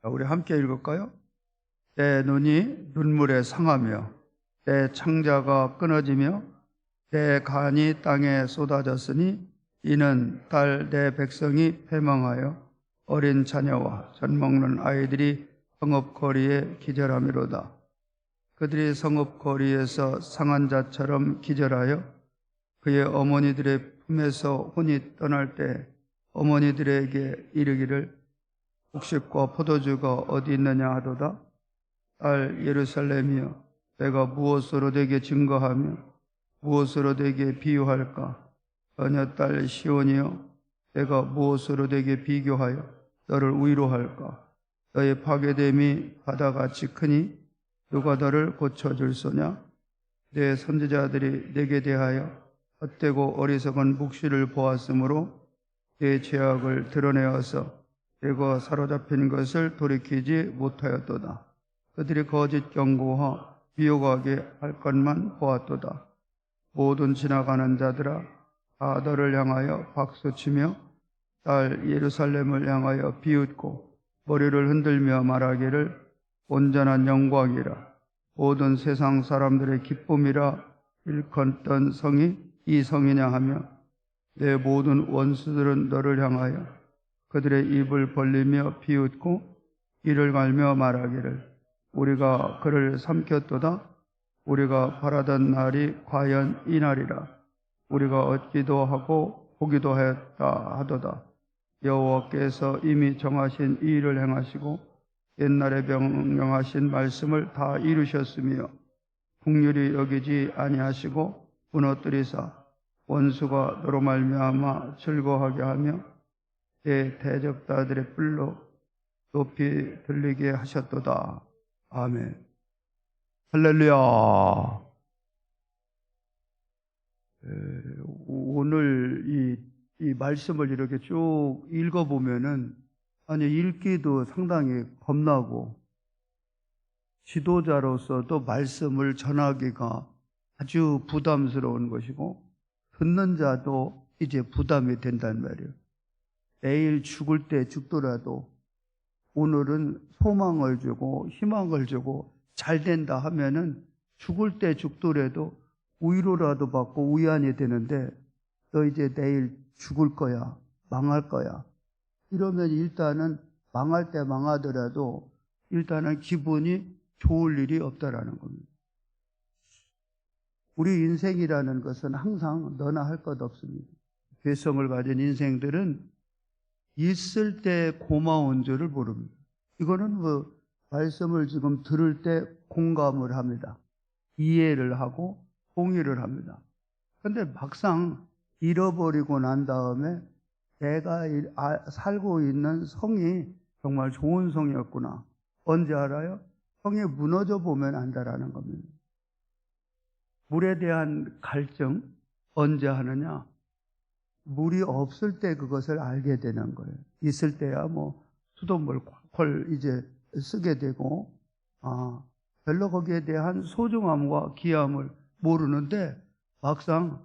자, 우리 함께 읽을까요? 내 눈이 눈물에 상하며 내 창자가 끊어지며 내 간이 땅에 쏟아졌으니 이는 딸 내 백성이 패망하여 어린 자녀와 젖 먹는 아이들이 성읍거리에 기절함이로다. 그들이 성읍거리에서 상한 자처럼 기절하여 그의 어머니들의 품에서 혼이 떠날 때 어머니들에게 이르기를 곡식과 포도주가 어디 있느냐 하도다. 딸 예루살렘이여, 내가 무엇으로 내게 증거하며 무엇으로 내게 비유할까? 너녀 딸 시온이여, 내가 무엇으로 내게 비교하여 너를 위로할까? 너의 파괴됨이 바다같이 크니 누가 너를 고쳐줄 소냐? 내 선지자들이 내게 대하여 헛되고 어리석은 묵시를 보았으므로 내 죄악을 드러내어서 내가 사로잡힌 것을 돌이키지 못하였도다. 그들이 거짓 경고와 미혹하게 할 것만 보았도다. 모든 지나가는 자들아, 다 너를 향하여 박수치며 딸 예루살렘을 향하여 비웃고 머리를 흔들며 말하기를 온전한 영광이라, 모든 세상 사람들의 기쁨이라 일컫던 성이 이 성이냐 하며 내 모든 원수들은 너를 향하여 그들의 입을 벌리며 비웃고 이를 갈며 말하기를 우리가 그를 삼켰도다. 우리가 바라던 날이 과연 이 날이라. 우리가 얻기도 하고 보기도 하였다 하도다. 여호와께서 이미 정하신 이 일을 행하시고 옛날에 명령하신 말씀을 다 이루셨으며 긍휼히 여기지 아니하시고 무너뜨리사 원수가 너로 말미암아 즐거워하게 하며 내 대적자들의 뿔로 높이 들리게 하셨도다. 아멘. 할렐루야. 오늘 이 말씀을 이렇게 쭉 읽어보면은 읽기도 상당히 겁나고 지도자로서도 말씀을 전하기가 아주 부담스러운 것이고 듣는 자도 이제 부담이 된단 말이에요. 내일 죽을 때 죽더라도 오늘은 소망을 주고 희망을 주고 잘 된다 하면은 죽을 때 죽더라도 위로라도 받고 위안이 되는데 너 이제 내일 죽을 거야, 망할 거야 이러면 일단은 망할 때 망하더라도 일단은 기분이 좋을 일이 없다라는 겁니다. 우리 인생이라는 것은 항상 너나 할 것 없습니다. 죄성을 가진 인생들은 있을 때 고마운 줄을 모릅니다. 이거는 말씀을 지금 들을 때 공감을 합니다. 이해를 하고 동의를 합니다. 그런데 막상 잃어버리고 난 다음에 내가 살고 있는 성이 정말 좋은 성이었구나. 언제 알아요? 성이 무너져 보면 안다라는 겁니다. 물에 대한 갈증 언제 하느냐? 물이 없을 때 그것을 알게 되는 거예요. 있을 때야 수돗물 콸콸 이제 쓰게 되고 별로 거기에 대한 소중함과 귀함을 모르는데 막상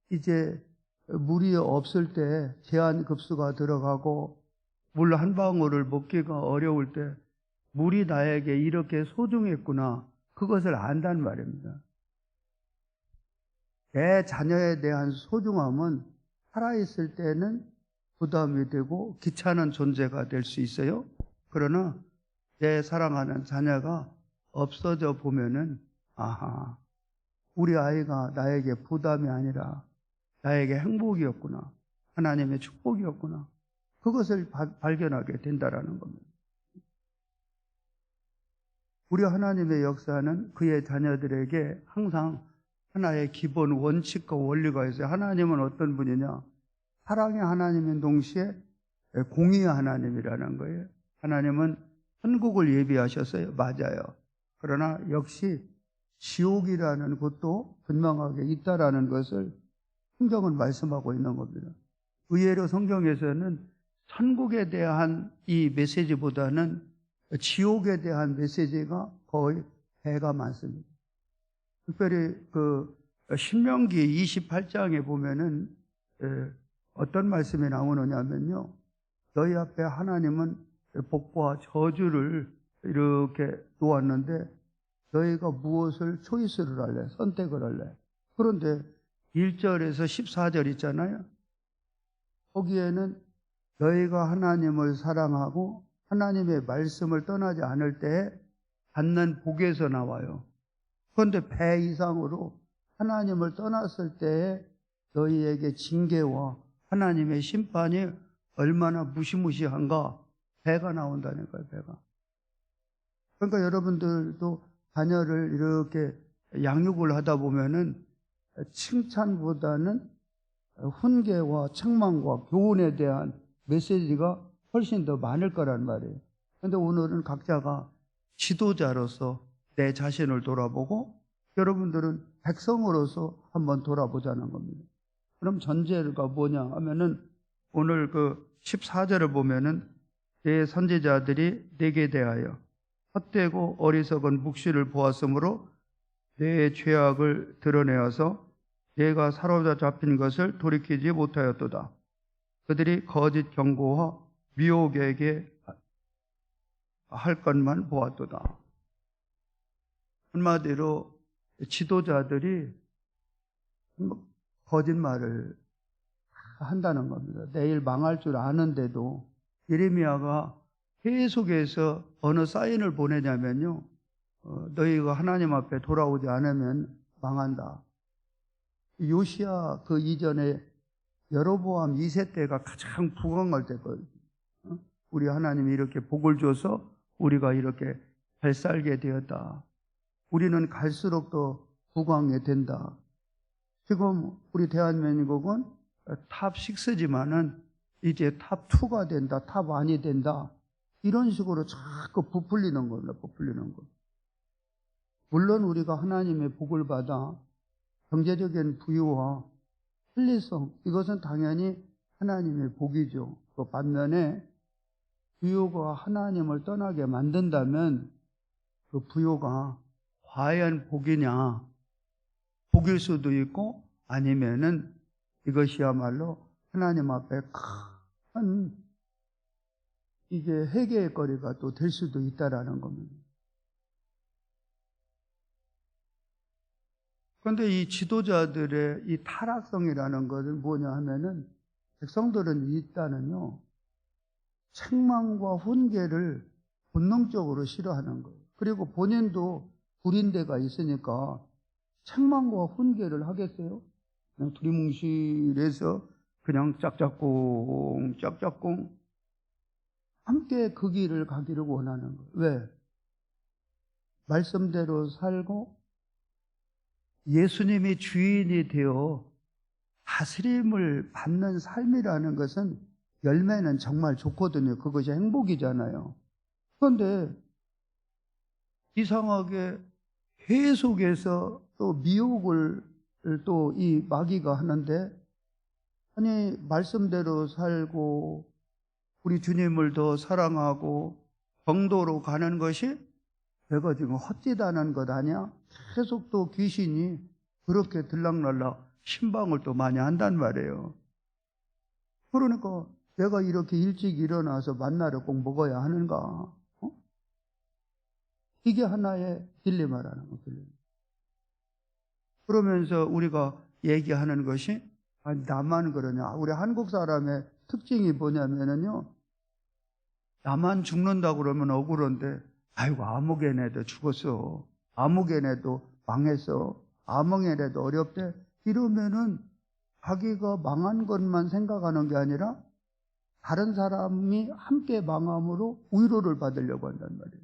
이제 물이 없을 때 제한급수가 들어가고 물 한 방울을 먹기가 어려울 때 물이 나에게 이렇게 소중했구나 그것을 안단 말입니다. 내 자녀에 대한 소중함은 살아있을 때는 부담이 되고 귀찮은 존재가 될 수 있어요. 그러나 내 사랑하는 자녀가 없어져 보면은 우리 아이가 나에게 부담이 아니라 나에게 행복이었구나. 하나님의 축복이었구나. 그것을 발견하게 된다라는 겁니다. 우리 하나님의 역사는 그의 자녀들에게 항상 하나의 기본 원칙과 원리가 있어요. 하나님은 어떤 분이냐? 사랑의 하나님인 동시에 공의의 하나님이라는 거예요. 하나님은 천국을 예비하셨어요. 맞아요. 그러나 역시 지옥이라는 것도 분명하게 있다라는 것을 성경은 말씀하고 있는 겁니다. 의외로 성경에서는 천국에 대한 이 메시지보다는 지옥에 대한 메시지가 거의 배가 많습니다. 특별히 신명기 28장에 보면은 어떤 말씀이 나오느냐면요. 너희 앞에 하나님은 복과 저주를 이렇게 놓았는데 너희가 무엇을 초이스를 할래? 선택을 할래? 그런데 1절에서 14절 있잖아요. 거기에는 너희가 하나님을 사랑하고 하나님의 말씀을 떠나지 않을 때 받는 복에서 나와요. 그런데 배 이상으로 하나님을 떠났을 때에 너희에게 징계와 하나님의 심판이 얼마나 무시무시한가, 배가 나온다는 거예요, 배가. 그러니까 여러분들도 자녀를 이렇게 양육을 하다 보면은 칭찬보다는 훈계와 책망과 교훈에 대한 메시지가 훨씬 더 많을 거란 말이에요. 그런데 오늘은 각자가 지도자로서 내 자신을 돌아보고 여러분들은 백성으로서 한번 돌아보자는 겁니다. 그럼 전제가 뭐냐 하면은 오늘 그 14절을 보면은 내 선지자들이 내게 대하여 헛되고 어리석은 묵시를 보았으므로 내 죄악을 드러내어서 내가 사로잡힌 것을 돌이키지 못하였도다. 그들이 거짓 경고와 미혹에게 할 것만 보았도다. 한마디로 지도자들이 거짓말을 한다는 겁니다. 내일 망할 줄 아는데도 예레미야가 계속해서 어느 사인을 보내냐면요, 너희가 하나님 앞에 돌아오지 않으면 망한다. 요시야 그 이전에 여로보암 2세 때가 가장 부강할 때거든요. 우리 하나님이 이렇게 복을 줘서 우리가 이렇게 잘 살게 되었다. 우리는 갈수록 더 부강해 된다. 지금 우리 대한민국은 탑 6지만은 이제 탑 2가 된다, 탑 1이 된다. 이런 식으로 자꾸 부풀리는 겁니다. 부풀리는 것. 물론 우리가 하나님의 복을 받아 경제적인 부유와 편리성, 이것은 당연히 하나님의 복이죠. 그 반면에 부유가 하나님을 떠나게 만든다면 그 부유가 과연 복이냐? 복일 수도 있고 아니면은 이것이야말로 하나님 앞에 큰 이게 회개의 거리가 또 될 수도 있다라는 겁니다. 그런데 이 지도자들의 이 타락성이라는 것은 뭐냐 하면은 백성들은 일단은요, 책망과 훈계를 본능적으로 싫어하는 거예요. 그리고 본인도 불인대가 있으니까 책망과 훈계를 하겠어요? 그냥 두리뭉실해서 그냥 짝짝꿍 함께 그 길을 가기를 원하는 거예요. 왜? 말씀대로 살고 예수님이 주인이 되어 다스림을 받는 삶이라는 것은 열매는 정말 좋거든요. 그것이 행복이잖아요. 그런데 이상하게 계속해서 또 미혹을 또 이 마귀가 하는데, 아니 말씀대로 살고 우리 주님을 더 사랑하고 정도로 가는 것이 내가 지금 헛짓하는 것 아니야? 계속 또 귀신이 그렇게 들락날락 신방을 또 많이 한단 말이에요. 그러니까 내가 이렇게 일찍 일어나서 만나를 꼭 먹어야 하는가? 이게 하나의 딜레마라는 거예요. 그러면서 우리가 얘기하는 것이 나만 그러냐? 우리 한국 사람의 특징이 뭐냐면요, 나만 죽는다고 그러면 억울한데 아이고 아무개네도 죽었어, 아무개네도 망했어, 아무개네도 어렵대, 이러면은 자기가 망한 것만 생각하는 게 아니라 다른 사람이 함께 망함으로 위로를 받으려고 한단 말이에요.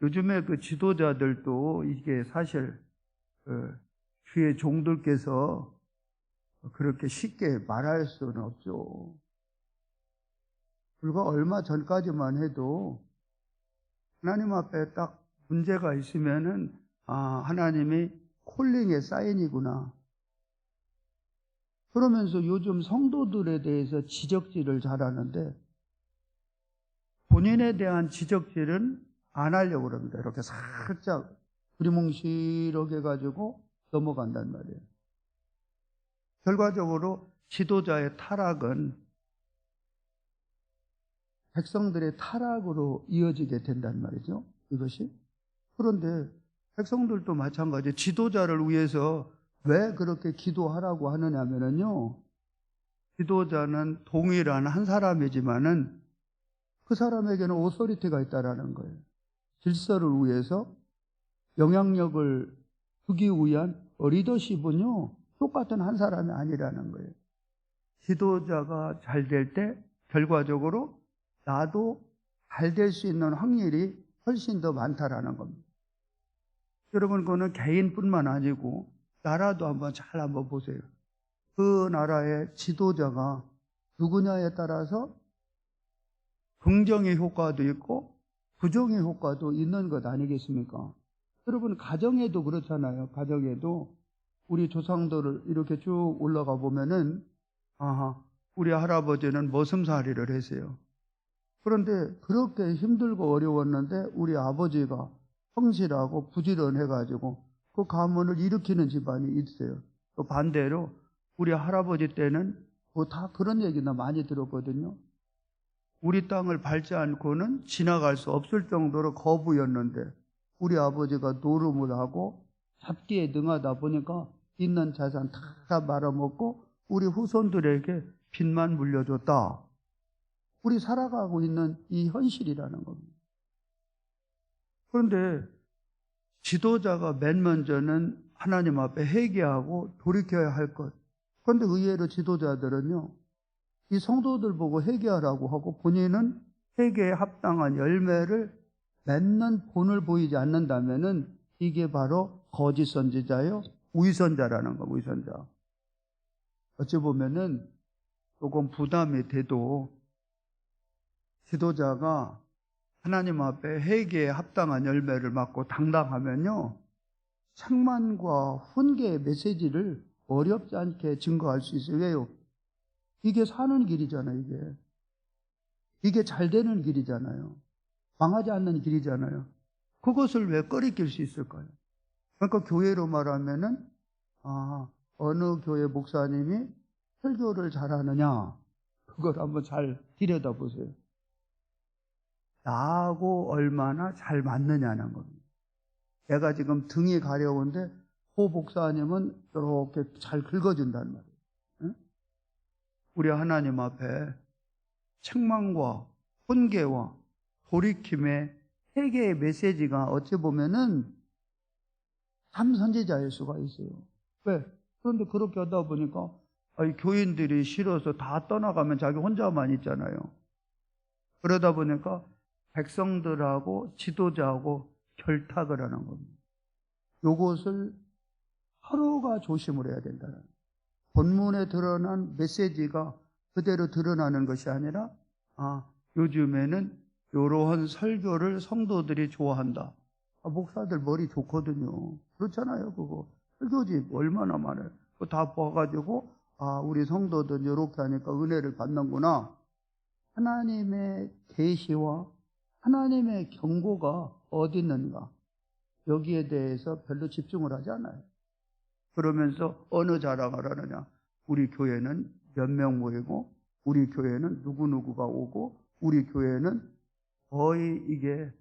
요즘에 그 지도자들도 이게 사실 주의 종들께서 그렇게 쉽게 말할 수는 없죠. 불과 얼마 전까지만 해도 하나님 앞에 딱 문제가 있으면은 하나님이 콜링의 사인이구나. 그러면서 요즘 성도들에 대해서 지적질을 잘하는데 본인에 대한 지적질은 안 하려고 그럽니다. 이렇게 살짝 두리뭉실하게 해가지고 넘어간단 말이에요. 결과적으로 지도자의 타락은 백성들의 타락으로 이어지게 된단 말이죠. 이것이. 그런데 백성들도 마찬가지 지도자를 위해서 왜 그렇게 기도하라고 하느냐면요. 지도자는 동일한 한 사람이지만은 그 사람에게는 오소리티가 있다라는 거예요. 질서를 위해서 영향력을 주기 위한 리더십은요, 똑같은 한 사람이 아니라는 거예요. 지도자가 잘 될 때 결과적으로 나도 잘 될 수 있는 확률이 훨씬 더 많다라는 겁니다. 여러분, 그거는 개인뿐만 아니고 나라도 한번 보세요. 그 나라의 지도자가 누구냐에 따라서 긍정의 효과도 있고 부정의 효과도 있는 것 아니겠습니까? 여러분, 가정에도 그렇잖아요. 가정에도 우리 조상들을 이렇게 쭉 올라가 보면은 우리 할아버지는 머슴살이를 했어요. 그런데 그렇게 힘들고 어려웠는데 우리 아버지가 성실하고 부지런해가지고 그 가문을 일으키는 집안이 있어요. 또 반대로 우리 할아버지 때는 뭐 다 그런 얘기나 많이 들었거든요. 우리 땅을 밟지 않고는 지나갈 수 없을 정도로 거부였는데 우리 아버지가 노름을 하고 잡기에 능하다 보니까 있는 자산 다 말아먹고 우리 후손들에게 빚만 물려줬다. 우리 살아가고 있는 이 현실이라는 겁니다. 그런데 지도자가 맨 먼저는 하나님 앞에 회개하고 돌이켜야 할 것. 그런데 의외로 지도자들은요, 이 성도들 보고 회개하라고 하고 본인은 회개에 합당한 열매를 맺는 본을 보이지 않는다면은 이게 바로 거짓 선지자요, 위선자라는 거, 위선자. 어찌 보면은 조금 부담이 돼도 지도자가 하나님 앞에 회개에 합당한 열매를 맞고 당당하면요, 책망과 훈계의 메시지를 어렵지 않게 증거할 수 있어요. 왜요? 이게 사는 길이잖아요, 이게. 이게 잘 되는 길이잖아요. 망하지 않는 길이잖아요. 그것을 왜 꺼리낄 수 있을까요? 그러니까 교회로 말하면은, 어느 교회 목사님이 설교를 잘하느냐, 그걸 한번 잘 들여다보세요. 나하고 얼마나 잘 맞느냐는 겁니다. 내가 지금 등이 가려운데 호 목사님은 이렇게 잘 긁어준단 말이에요. 응? 우리 하나님 앞에 책망과 훈계와 돌이킴의 회개의 메시지가 어찌 보면은 참 선지자일 수가 있어요. 왜? 그런데 그렇게 하다 보니까 교인들이 싫어서 다 떠나가면 자기 혼자만 있잖아요. 그러다 보니까 백성들하고 지도자하고 결탁을 하는 겁니다. 요것을 하루가 조심을 해야 된다는 거예요. 본문에 드러난 메시지가 그대로 드러나는 것이 아니라 요즘에는 이러한 설교를 성도들이 좋아한다. 목사들 머리 좋거든요. 그렇잖아요. 그거 설교집 얼마나 많아요. 그거 다 봐가지고 우리 성도들 이렇게 하니까 은혜를 받는구나. 하나님의 계시와 하나님의 경고가 어디 있는가? 여기에 대해서 별로 집중을 하지 않아요. 그러면서 어느 자랑을 하느냐? 우리 교회는 몇 명 모이고 우리 교회는 누구누구가 오고 우리 교회는 거의 이게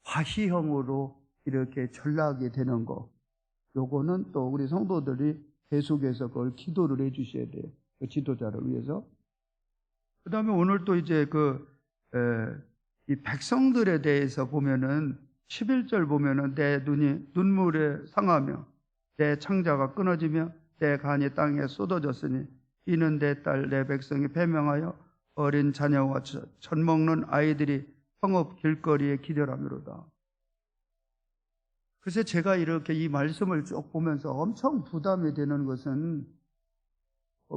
과시형으로 이렇게 전락이 되는 거. 요거는 또 우리 성도들이 계속해서 그걸 기도를 해 주셔야 돼요. 그 지도자를 위해서. 그 다음에 오늘 또 이제 이 백성들에 대해서 보면은 11절 보면은 내 눈이 눈물에 상하며 내 창자가 끊어지며 내 간이 땅에 쏟아졌으니 이는 내 딸 내 백성이 패명하여 어린 자녀와 젖 먹는 아이들이 성읍 길거리에 기절하미로다. 그래서 제가 이렇게 이 말씀을 쭉 보면서 엄청 부담이 되는 것은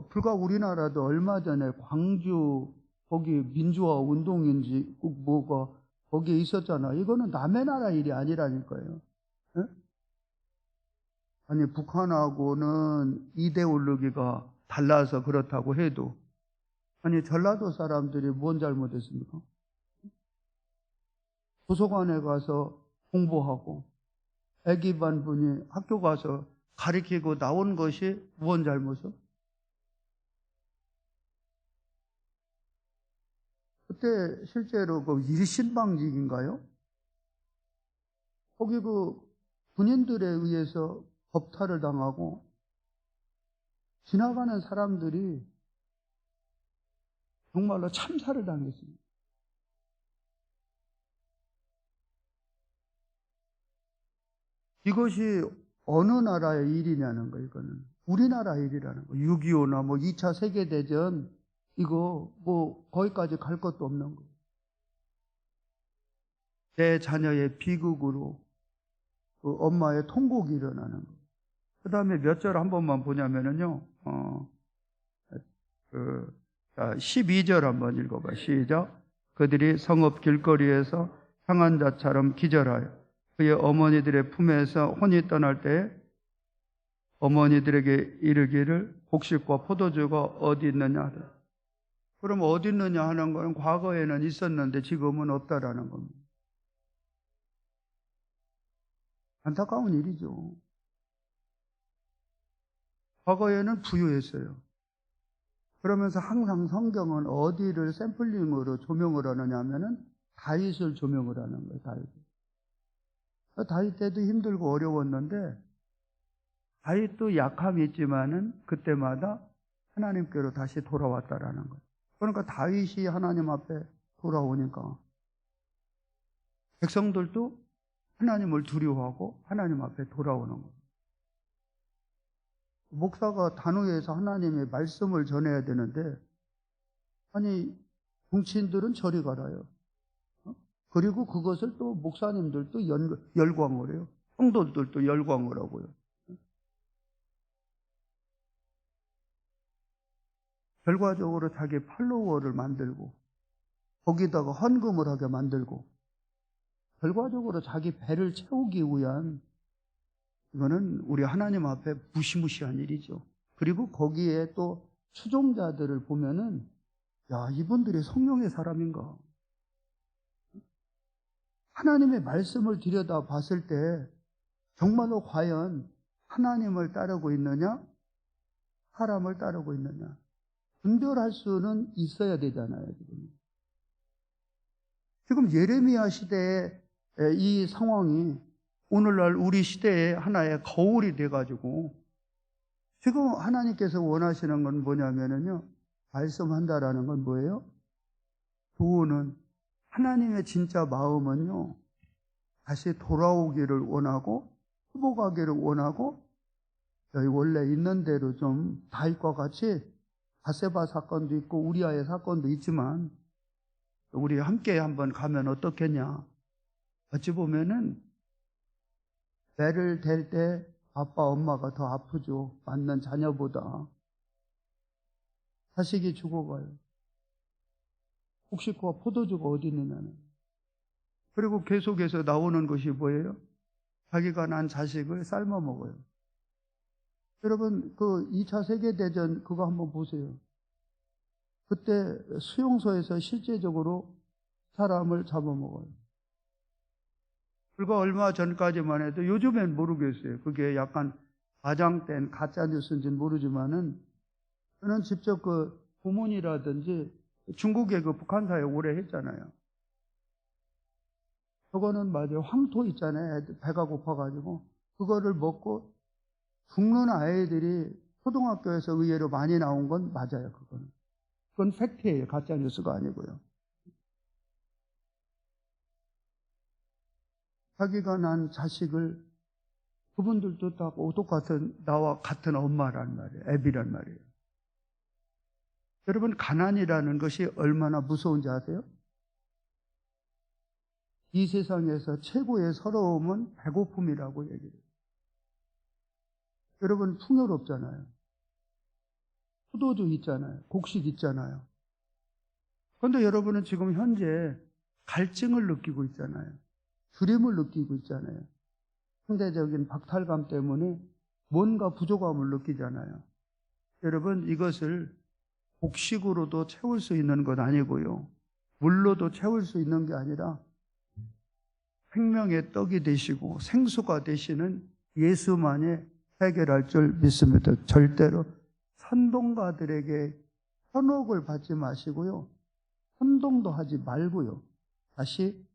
불과 우리나라도 얼마 전에 광주 거기 민주화 운동인지 뭐가 거기에 있었잖아. 이거는 남의 나라 일이 아니라니까요. 예? 아니 북한하고는 이데올로기가 달라서 그렇다고 해도 아니 전라도 사람들이 뭔 잘못했습니까? 도서관에 가서 공부하고 애기 반 분이 학교 가서 가르치고 나온 것이 뭔 잘못이요? 그때 실제로 그 일신방직인가요? 거기 그 군인들에 의해서 겁탈을 당하고 지나가는 사람들이 정말로 참사를 당했습니다. 이것이 어느 나라의 일이냐는 거예요, 이거는. 우리나라 일이라는 거예요. 6.25나 뭐 2차 세계대전, 이거 뭐 거기까지 갈 것도 없는 거예요. 내 자녀의 비극으로 그 엄마의 통곡이 일어나는 거예요. 그 다음에 몇 절 한 번만 보냐면은요, 12절 한번 읽어봐. 시작. 그들이 성읍 길거리에서 상한 자처럼 기절하여 그의 어머니들의 품에서 혼이 떠날 때 어머니들에게 이르기를 곡식과 포도주가 어디 있느냐. 그럼 어디 있느냐 하는 건 과거에는 있었는데 지금은 없다라는 겁니다. 안타까운 일이죠. 과거에는 부유했어요. 그러면서 항상 성경은 어디를 샘플링으로 조명을 하느냐 하면은 다윗을 조명을 하는 거예요. 다윗 때도 힘들고 어려웠는데 다윗도 약함이 있지만은 그때마다 하나님께로 다시 돌아왔다라는 거예요. 그러니까 다윗이 하나님 앞에 돌아오니까 백성들도 하나님을 두려워하고 하나님 앞에 돌아오는 거예요. 목사가 단호해서 하나님의 말씀을 전해야 되는데 아니 정치인들은 저리 가라요. 그리고 그것을 또 목사님들도 열광을 해요. 성도들도 열광을 하고요. 결과적으로 자기 팔로워를 만들고 거기다가 헌금을 하게 만들고 결과적으로 자기 배를 채우기 위한, 이거는 우리 하나님 앞에 무시무시한 일이죠. 그리고 거기에 또 추종자들을 보면은 야, 이분들이 성령의 사람인가? 하나님의 말씀을 들여다 봤을 때 정말로 과연 하나님을 따르고 있느냐? 사람을 따르고 있느냐? 분별할 수는 있어야 되잖아요. 지금 예레미야 시대의 이 상황이 오늘날 우리 시대의 하나의 거울이 돼가지고 지금 하나님께서 원하시는 건 뭐냐면요, 말씀한다라는 건 뭐예요? 도우는 하나님의 진짜 마음은요, 다시 돌아오기를 원하고 회복하기를 원하고 여기 원래 있는 대로 좀 다윗과 같이 바세바 사건도 있고 우리아의 사건도 있지만 우리 함께 한번 가면 어떻겠냐. 어찌 보면은 배를 댈 때 아빠 엄마가 더 아프죠. 낳는 자녀보다. 자식이 죽어가요. 곡식과 포도주가 어디 있느냐는. 그리고 계속해서 나오는 것이 뭐예요? 자기가 난 자식을 삶아 먹어요. 여러분 그 2차 세계대전 그거 한번 보세요. 그때 수용소에서 실제적으로 사람을 잡아먹어요. 불과 얼마 전까지만 해도, 요즘엔 모르겠어요. 그게 약간 과장된 가짜뉴스인지는 모르지만은 저는 직접 그 고문이라든지 중국의 그 북한사에 오래 했잖아요. 저거는 맞아요. 황토 있잖아요. 배가 고파가지고 그거를 먹고 죽는 아이들이 초등학교에서 의외로 많이 나온 건 맞아요. 그건 팩트예요. 가짜뉴스가 아니고요. 자기가 난 자식을, 그분들도 다 똑같은 나와 같은 엄마란 말이에요. 애비란 말이에요. 여러분 가난이라는 것이 얼마나 무서운지 아세요? 이 세상에서 최고의 서러움은 배고픔이라고 얘기해요. 여러분 풍요롭잖아요. 포도주 있잖아요. 곡식 있잖아요. 그런데 여러분은 지금 현재 갈증을 느끼고 있잖아요. 두려움을 느끼고 있잖아요. 상대적인 박탈감 때문에 뭔가 부족함을 느끼잖아요. 여러분 이것을 곡식으로도 채울 수 있는 것 아니고요. 물로도 채울 수 있는 게 아니라 생명의 떡이 되시고 생수가 되시는 예수만이 해결할 줄 믿습니다. 절대로 선동가들에게 현혹을 받지 마시고요. 혼동도 하지 말고요. 다시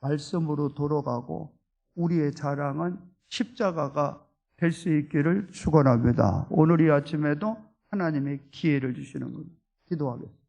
말씀으로 돌아가고 우리의 자랑은 십자가가 될 수 있기를 축원합니다. 오늘 이 아침에도 하나님의 기회를 주시는 겁니다. 기도하겠습니다.